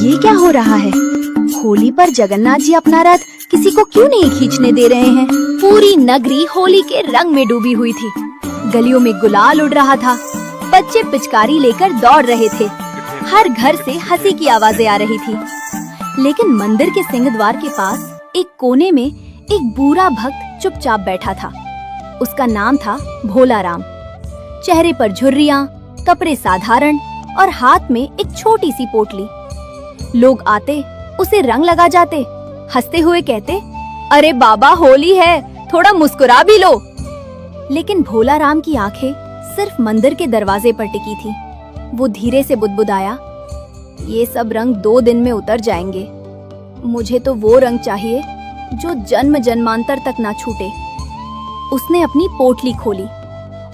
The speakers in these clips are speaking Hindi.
ये क्या हो रहा है? होली पर जगन्नाथ जी अपना रथ किसी को क्यों नहीं खींचने दे रहे हैं? पूरी नगरी होली के रंग में डूबी हुई थी। गलियों में गुलाल उड़ रहा था। बच्चे पिचकारी लेकर दौड़ रहे थे। हर घर से हंसी की आवाजें आ रही थी। लेकिन मंदिर के सिंहद्वार के पास एक कोने में एक बूढ़ा भक्त चुपचाप बैठा था। उसका नाम था भोला राम। चेहरे पर झुर्रियां, कपड़े साधारण और हाथ में एक छोटी सी पोटली। लोग आते, उसे रंग लगा जाते, हंसते हुए कहते, अरे बाबा होली है, थोड़ा मुस्कुरा भी लो। लेकिन भोला राम की आंखें सिर्फ मंदिर के दरवाजे पर टिकी थी। वो धीरे से बुदबुदाया, ये सब रंग 2 दिन में उतर जाएंगे। मुझे तो वो रंग चाहिए जो जन्म जन्मांतर तक ना छूटे। उसने अपनी पोटली खोली।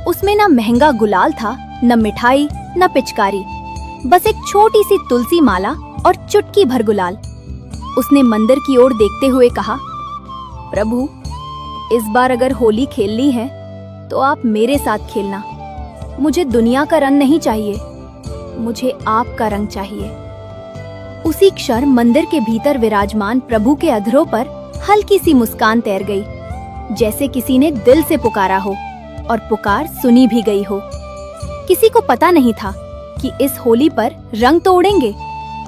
उसमें ना महंगा गुलाल था, न मिठाई, न पिचकारी, बस एक छोटी सी तुलसी माला और चुटकी भर गुलाल। उसने मंदिर की ओर देखते हुए कहा, प्रभु, इस बार अगर होली खेलनी है तो आप मेरे साथ खेलना। मुझे दुनिया का रंग नहीं चाहिए, मुझे आपका रंग चाहिए। उसी क्षण मंदिर के भीतर विराजमान प्रभु के अधरों पर हल्की सी मुस्कान तैर गई, जैसे किसी ने दिल से पुकारा हो और पुकार सुनी भी गई हो। किसी को पता नहीं था कि इस होली पर रंग तो उड़ेंगे,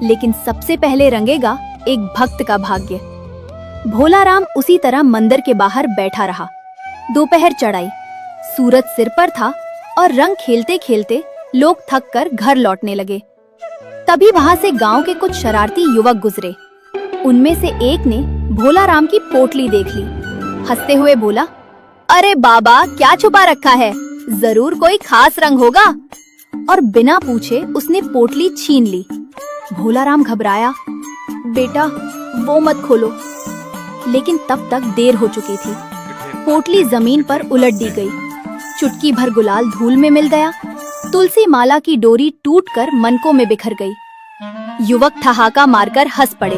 लेकिन सबसे पहले रंगेगा एक भक्त का भाग्य। भोला राम उसी तरह मंदिर के बाहर बैठा रहा। दोपहर चढ़ाई, सूरज सिर पर था और रंग खेलते खेलते लोग थक कर घर लौटने लगे। तभी वहां से गांव के कुछ शरारती युवक गुजरे। उनमें से एक ने भोला राम की पोटली देख ली। हंसते हुए बोला, अरे बाबा, क्या छुपा रखा है? जरूर कोई खास रंग होगा। और बिना पूछे उसने पोटली छीन ली। भोला राम घबराया, बेटा वो मत खोलो। लेकिन तब तक देर हो चुकी थी। पोटली जमीन पर उलट दी गई। चुटकी भर गुलाल धूल में मिल गया। तुलसी माला की डोरी टूटकर मनकों में बिखर गई। युवक ठहाका मारकर हंस पड़े,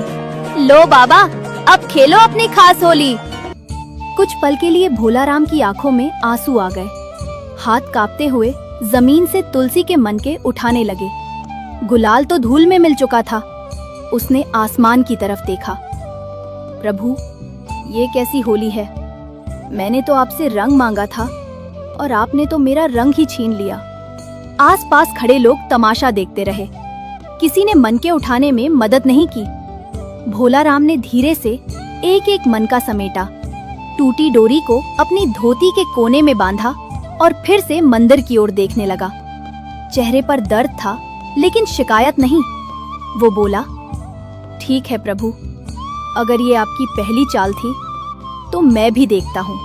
लो बाबा, अब खेलो अपनी खास होली। कुछ पल के लिए भोला राम की आंखों में आंसू आ गए। हाथ कांपते हुए जमीन से तुलसी के मनके उठाने लगे। गुलाल तो धूल में मिल चुका था। उसने आसमान की तरफ देखा। प्रभु, ये कैसी होली है? मैंने तो आपसे रंग मांगा था और आपने तो मेरा रंग ही छीन लिया। आसपास खड़े लोग तमाशा देखते रहे। किसी ने मनके उठाने में मदद नहीं की। भोला राम ने धीरे से एक एक मनका समेटा, टूटी डोरी को अपनी धोती के कोने में बांधा और फिर से मंदिर की ओर देखने लगा। चेहरे पर दर्द था, लेकिन शिकायत नहीं। वो बोला, ठीक है प्रभु, अगर ये आपकी पहली चाल थी तो मैं भी देखता हूँ।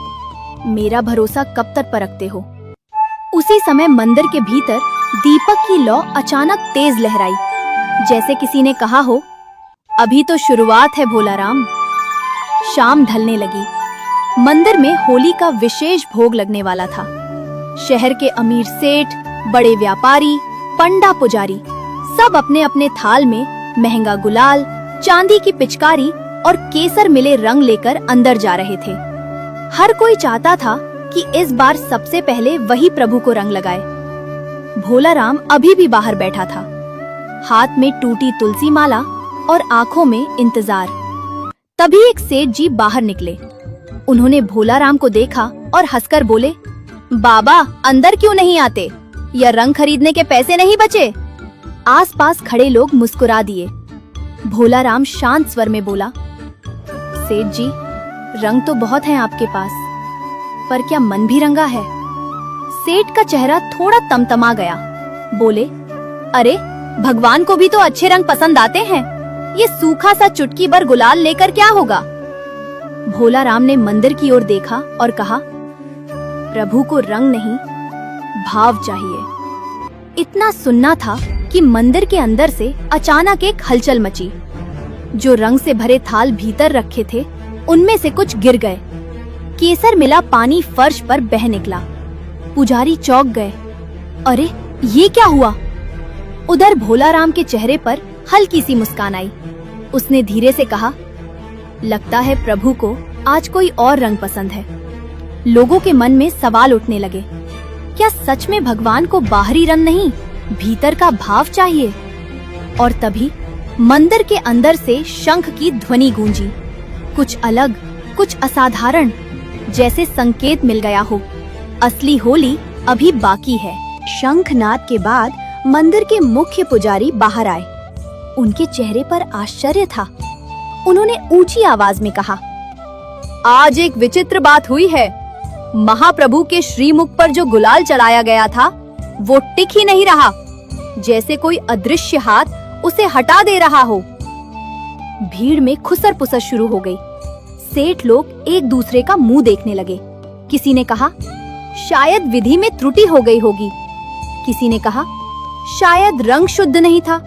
मेरा भरोसा कब तक परखते हो? उसी समय मंदिर के भीतर दीपक की लौ अचानक तेज लहराई, जैसे किसी ने कहा हो, अभी तो शुरुआत है भोला राम। शाम ढलने लगी। मंदिर में होली का विशेष भोग लगने वाला था। शहर के अमीर सेठ, बड़े व्यापारी, पंडा पुजारी सब अपने अपने थाल में महंगा गुलाल, चांदी की पिचकारी और केसर मिले रंग लेकर अंदर जा रहे थे। हर कोई चाहता था कि इस बार सबसे पहले वही प्रभु को रंग लगाए। भोला राम अभी भी बाहर बैठा था, हाथ में टूटी तुलसी माला और आंखों में इंतजार। तभी एक सेठ जी बाहर निकले। उन्होंने भोला राम को देखा और हंसकर बोले, बाबा, अंदर क्यों नहीं आते? या रंग खरीदने के पैसे नहीं बचे? आसपास खड़े लोग मुस्कुरा दिए। भोला राम शांत स्वर में बोला, सेठ जी, रंग तो बहुत हैं आपके पास, पर क्या मन भी रंगा है? सेठ का चेहरा थोड़ा तमतमा गया। बोले, अरे भगवान को भी तो अच्छे रंग पसंद आते हैं। ये सूखा सा चुटकी भर गुलाल लेकर क्या होगा? भोला राम ने मंदिर की ओर देखा और कहा, प्रभु को रंग नहीं, भाव चाहिए। इतना सुनना था कि मंदिर के अंदर से अचानक एक हलचल मची। जो रंग से भरे थाल भीतर रखे थे, उनमें से कुछ गिर गए। केसर मिला पानी फर्श पर बह निकला। पुजारी चौंक गए, अरे ये क्या हुआ? उधर भोला राम के चेहरे पर हल्की सी मुस्कान आई। उसने धीरे से कहा, लगता है प्रभु को आज कोई और रंग पसंद है। लोगों के मन में सवाल उठने लगे, क्या सच में भगवान को बाहरी रंग नहीं, भीतर का भाव चाहिए? और तभी मंदिर के अंदर से शंख की ध्वनि गूंजी। कुछ अलग, कुछ असाधारण, जैसे संकेत मिल गया हो। असली होली अभी बाकी है। शंखनाद के बाद मंदिर के मुख्य पुजारी बाहर आए। उनके चेहरे पर आश्चर्य था। उन्होंने ऊंची आवाज में कहा, आज एक विचित्र बात हुई है। महाप्रभु के श्रीमुख पर जो गुलाल चढ़ाया गया था वो टिक ही नहीं रहा, जैसे कोई अदृश्य हाथ उसे हटा दे रहा हो। भीड़ में खुसर पुसर शुरू हो गई। सेठ लोग एक दूसरे का मुंह देखने लगे। किसी ने कहा, शायद विधि में त्रुटि हो गई होगी। किसी ने कहा, शायद रंग शुद्ध नहीं था।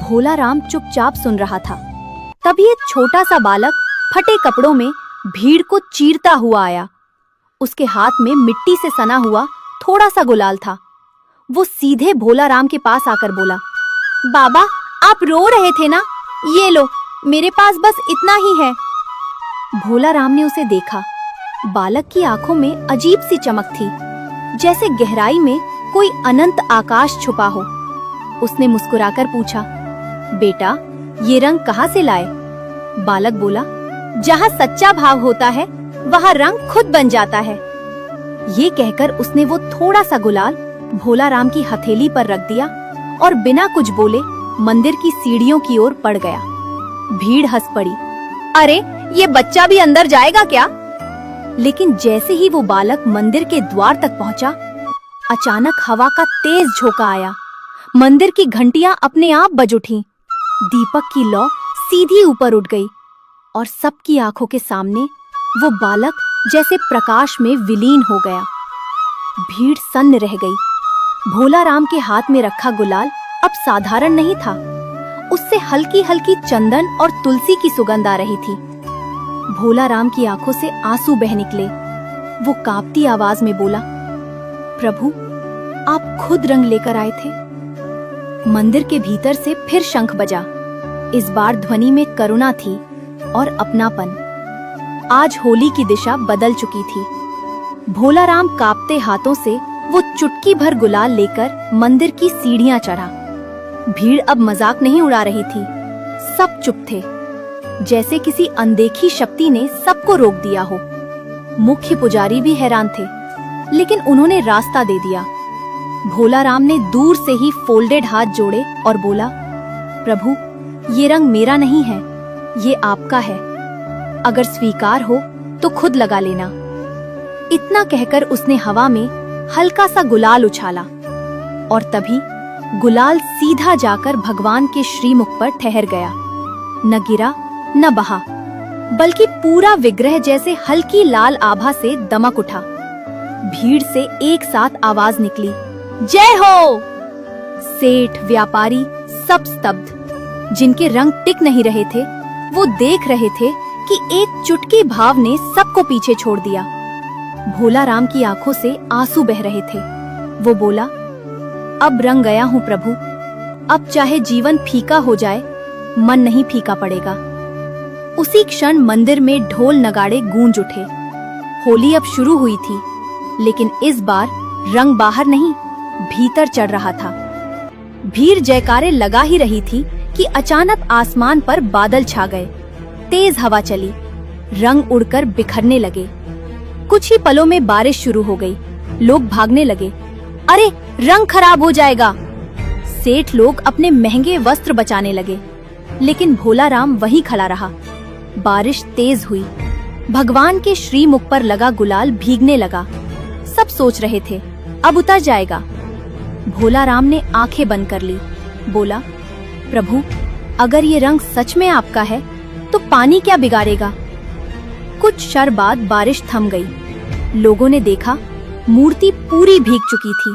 भोला राम चुपचाप सुन रहा था। तभी एक छोटा सा बालक फटे कपड़ों में भीड़ को चीरता हुआ आया। उसके हाथ में मिट्टी से सना हुआ थोड़ा सा गुलाल था। वो सीधे भोला राम के पास आकर बोला, बाबा, आप रो रहे थे ना? ये लो, मेरे पास बस इतना ही है। भोला राम ने उसे देखा। बालक की आंखों में अजीब सी चमक थी, जैसे गहराई में कोई अनंत आकाश छुपा हो। उसने मुस्कुराकर पूछा, बेटा, ये रंग कहाँ से लाए? बालक बोला, जहाँ सच्चा भाव होता है वहाँ रंग खुद बन जाता है। ये कहकर उसने वो थोड़ा सा गुलाल भोला राम की हथेली पर रख दिया और बिना कुछ बोले मंदिर की सीढ़ियों की ओर बढ़ गया। भीड़ हंस पड़ी। अरे, ये बच्चा भी अंदर जाएगा क्या? लेकिन जैसे ही वो बालक मंदिर के द्वार तक पहुंचा, अचानक हवा का तेज झोंका आया। मंदिर की घंटियां अपने आप बज उठीं। दीपक की लौ सीधी ऊपर उठ गई और सबकी आंखों के सामने वो बालक जैसे प्रकाश में विलीन हो गया। भीड़ सन्न रह गई। भोला राम के हाथ में रखा गुलाल अब साधारण नहीं था। उससे हल्की हल्की चंदन और तुलसी की सुगंध आ रही थी। भोला राम की आंखों से आंसू बह निकले। वो कांपती आवाज में बोला, प्रभु, आप खुद रंग लेकर आए थे। मंदिर के भीतर से फिर शंख बजा। इस बार ध्वनि में करुणा थी और अपनापन। आज होली की दिशा बदल चुकी थी। भोला राम कांपते हाथों से वो चुटकी भर गुलाल लेकर मंदिर की सीढ़ियां चढ़ा। भीड़ अब मजाक नहीं उड़ा रही थी। सब चुप थे, जैसे किसी अनदेखी शक्ति ने सबको रोक दिया हो। मुख्य पुजारी भी हैरान थे, लेकिन उन्होंने रास्ता दे दिया। भोला राम ने दूर से ही फोल्डेड हाथ जोड़े और बोला, प्रभु, ये रंग मेरा नहीं है, ये आपका है। अगर स्वीकार हो तो खुद लगा लेना। इतना कहकर उसने हवा में हल्का सा गुलाल उछाला और तभी गुलाल सीधा जाकर भगवान के श्रीमुख पर ठहर गया। न गिरा न बहा, बल्कि पूरा विग्रह जैसे हल्की लाल आभा से दमक उठा। भीड़ से एक साथ आवाज निकली, जय हो। सेठ, व्यापारी सब स्तब्ध। जिनके रंग टिक नहीं रहे थे वो देख रहे थे कि एक चुटकी भाव ने सबको पीछे छोड़ दिया। भोला राम की आंखों से आंसू बह रहे थे। वो बोला, अब रंग गया हूँ प्रभु। अब चाहे जीवन फीका हो जाए, मन नहीं फीका पड़ेगा। उसी क्षण मंदिर में ढोल नगाड़े गूंज उठे। होली अब शुरू हुई थी, लेकिन इस बार रंग बाहर नहीं, भीतर चढ़ रहा था। भीड़ जयकारे लगा ही रही थी कि अचानक आसमान पर बादल छा गए। तेज हवा चली, रंग उड़कर बिखरने लगे। कुछ ही पलों में बारिश शुरू हो गई। लोग भागने लगे। अरे, रंग खराब हो जाएगा। सेठ लोग अपने महंगे वस्त्र बचाने लगे, लेकिन भोला राम वहीं खड़ा रहा। बारिश तेज हुई। भगवान के श्रीमुख पर लगा गुलाल भीगने लगा। सब सोच रहे थे, अब उतर जाएगा। भोला राम ने आंखें बंद कर ली। बोला, प्रभु, अगर ये रंग सच में आपका है तो पानी क्या बिगाड़ेगा। कुछ क्षण बाद बारिश थम गई। लोगों ने देखा, मूर्ति पूरी भीग चुकी थी,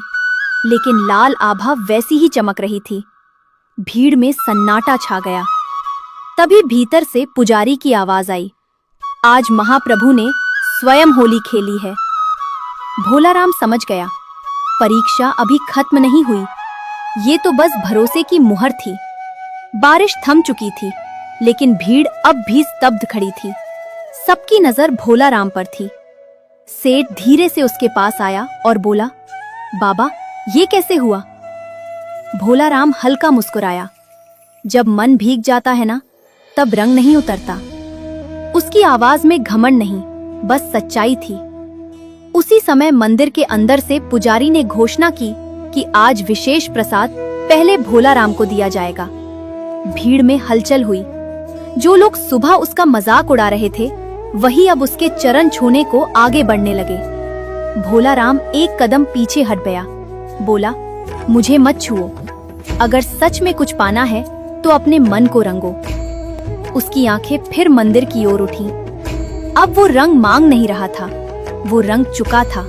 लेकिन लाल आभा वैसी ही चमक रही थी। भीड़ में सन्नाटा छा गया। तभी भीतर से पुजारी की आवाज आई, आज महाप्रभु ने स्वयं होली खेली है। भोला राम समझ गया, परीक्षा अभी खत्म नहीं हुई, ये तो बस भरोसे की मुहर थी। बारिश थम चुकी थी, लेकिन भीड़ अब भी स्तब्ध खड़ी थी। सबकी नजर भोला राम पर थी। सेठ धीरे से उसके पास आया और बोला, बाबा, ये कैसे हुआ? भोला राम हल्का मुस्कुराया, जब मन भीग जाता है ना, तब रंग नहीं उतरता। उसकी आवाज में घमंड नहीं, बस सच्चाई थी। उसी समय मंदिर के अंदर से पुजारी ने घोषणा की कि आज विशेष प्रसाद पहले भोला राम को दिया जाएगा। भीड़ में हलचल हुई। जो लोग सुबह उसका मजाक उड़ा रहे थे, वही अब उसके चरण छूने को आगे बढ़ने लगे। भोला राम एक कदम पीछे हट गया, बोला, मुझे मत छुओ। अगर सच में कुछ पाना है तो अपने मन को रंगो। उसकी आंखें फिर मंदिर की ओर उठी। अब वो रंग मांग नहीं रहा था, वो रंग चुका था।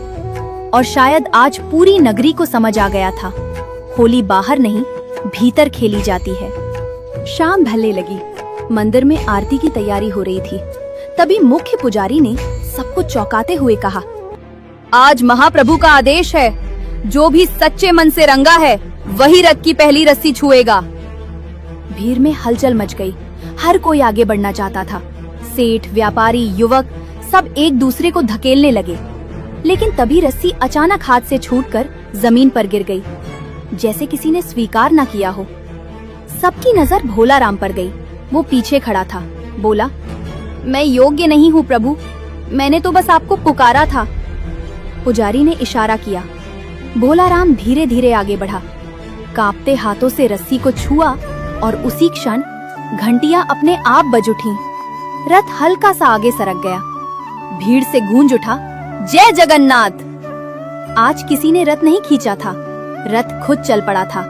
और शायद आज पूरी नगरी को समझ आ गया था, होली बाहर नहीं, भीतर खेली जाती है। शाम ढलने लगी। मंदिर में आरती की तैयारी हो रही थी। तभी मुख्य पुजारी ने सबको चौंकाते हुए कहा, आज महाप्रभु का आदेश है, जो भी सच्चे मन से रंगा है वही रथ की पहली रस्सी छुएगा। भीड़ में हलचल मच गई। हर कोई आगे बढ़ना चाहता था। सेठ, व्यापारी, युवक सब एक दूसरे को धकेलने लगे। लेकिन तभी रस्सी अचानक हाथ से छूटकर जमीन पर गिर गई, जैसे किसी ने स्वीकार न किया हो। सबकी नजर भोला राम पर गई। वो पीछे खड़ा था, बोला, मैं योग्य नहीं हूँ प्रभु, मैंने तो बस आपको पुकारा था। पुजारी ने इशारा किया। भोला राम धीरे धीरे आगे बढ़ा, कांपते हाथों से रस्सी को छुआ और उसी क्षण घंटियां अपने आप बज उठी। रथ हल्का सा आगे सरक गया। भीड़ से गूंज उठा, जय जगन्नाथ। आज किसी ने रथ नहीं खींचा था, रथ खुद चल पड़ा था।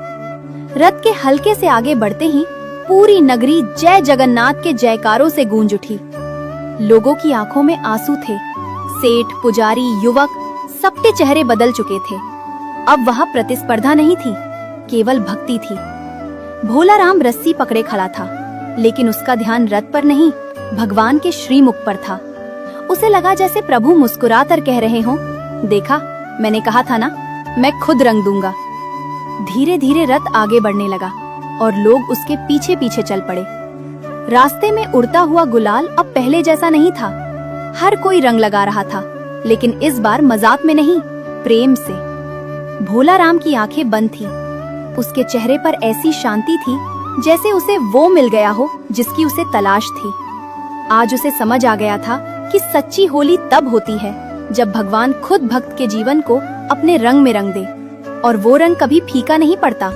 रथ के हल्के से आगे बढ़ते ही पूरी नगरी जय जगन्नाथ के जयकारों से गूंज उठी। लोगों की आंखों में आंसू थे। सेठ, पुजारी, युवक सबके चेहरे बदल चुके थे। अब वह प्रतिस्पर्धा नहीं थी, केवल भक्ति थी। भोला राम रस्सी पकड़े खड़ा था, लेकिन उसका ध्यान रथ पर नहीं, भगवान के श्रीमुख पर था। उसे लगा जैसे प्रभु मुस्कुराकर कह रहे हों, देखा, मैंने कहा था ना, मैं खुद रंग दूंगा। धीरे धीरे रथ आगे बढ़ने लगा और लोग उसके पीछे पीछे चल पड़े। रास्ते में उड़ता हुआ गुलाल अब पहले जैसा नहीं था। हर कोई रंग लगा रहा था, लेकिन इस बार मजाक में नहीं, प्रेम से। भोला राम की आंखें बंद थीं। उसके चेहरे पर ऐसी शांति थी जैसे उसे वो मिल गया हो जिसकी उसे तलाश थी। आज उसे समझ आ गया था कि सच्ची होली तब होती है जब भगवान खुद भक्त के जीवन को अपने रंग में रंग दे, और वो रंग कभी फीका नहीं पड़ता।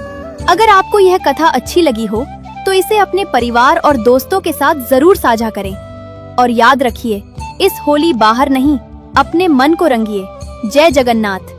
अगर आपको यह कथा अच्छी लगी हो तो इसे अपने परिवार और दोस्तों के साथ जरूर साझा करें। और याद रखिए, इस होली बाहर नहीं, अपने मन को रंगिए। जय जगन्नाथ।